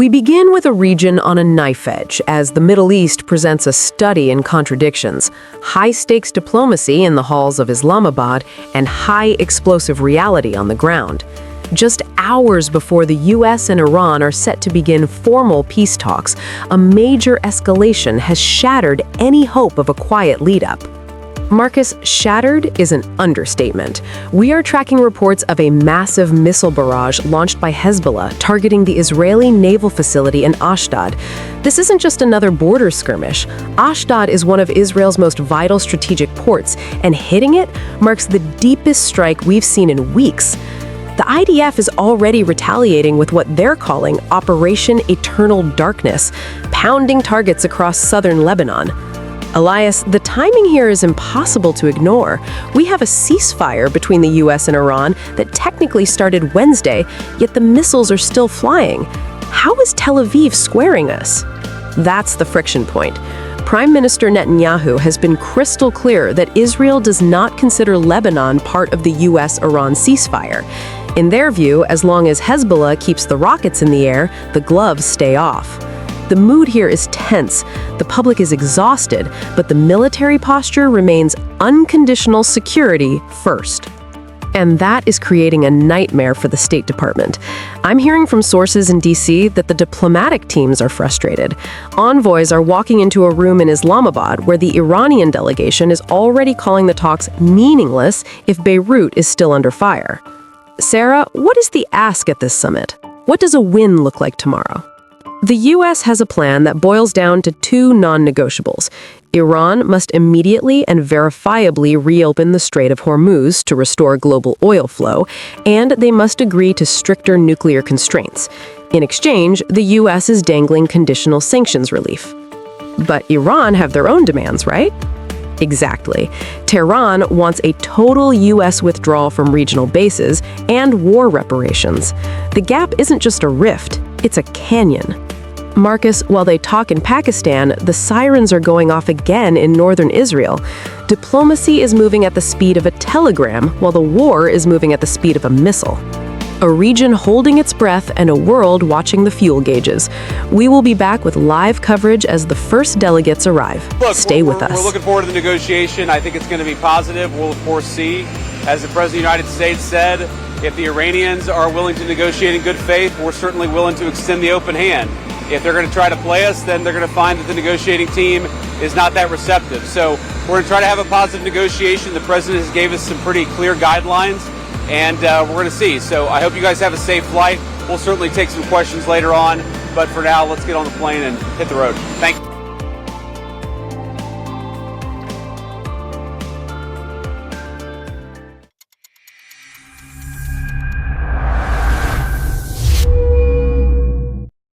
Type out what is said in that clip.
We begin with a region on a knife edge, as the Middle East presents a study in contradictions: high-stakes diplomacy in the halls of Islamabad and high explosive reality on the ground. Just hours before the US and Iran are set to begin formal peace talks, a major escalation has shattered any hope of a quiet lead-up. Marcus, shattered is an understatement. We are tracking reports of a massive missile barrage launched by Hezbollah targeting the Israeli naval facility in Ashdod. This isn't just another border skirmish. Ashdod is one of Israel's most vital strategic ports, and hitting it marks the deepest strike we've seen in weeks. The IDF is already retaliating with what they're calling Operation Eternal Darkness, pounding targets across southern Lebanon. Elias, the timing here is impossible to ignore. We have a ceasefire between the US and Iran that technically started Wednesday, yet the missiles are still flying. How is Tel Aviv squaring us? That's the friction point. Prime Minister Netanyahu has been crystal clear that Israel does not consider Lebanon part of the US-Iran ceasefire. In their view, as long as Hezbollah keeps the rockets in the air, the gloves stay off. The mood here is tense, the public is exhausted, but the military posture remains unconditional security first. And that is creating a nightmare for the State Department. I'm hearing from sources in DC that the diplomatic teams are frustrated. Envoys are walking into a room in Islamabad where the Iranian delegation is already calling the talks meaningless if Beirut is still under fire. Sarah, what is the ask at this summit? What does a win look like tomorrow? The U.S. has a plan that boils down to two non-negotiables. Iran must immediately and verifiably reopen the Strait of Hormuz to restore global oil flow, and they must agree to stricter nuclear constraints. In exchange, the U.S. is dangling conditional sanctions relief. But Iran have their own demands, right? Exactly. Tehran wants a total U.S. withdrawal from regional bases and war reparations. The gap isn't just a rift, it's a canyon. Marcus, while they talk in Pakistan, the sirens are going off again in northern Israel. Diplomacy is moving at the speed of a telegram, while the war is moving at the speed of a missile. A region holding its breath and a world watching the fuel gauges. We will be back with live coverage as the first delegates arrive. Stay with us. We're looking forward to the negotiation. I think it's going to be positive. We'll, of course, see, as the President of the United States said, if the Iranians are willing to negotiate in good faith, we're certainly willing to extend the open hand. If they're going to try to play us, then they're going to find that the negotiating team is not that receptive. So we're going to try to have a positive negotiation. The President has gave us some pretty clear guidelines, and we're going to see. So I hope you guys have a safe flight. We'll certainly take some questions later on, but for now, let's get on the plane and hit the road. Thank you.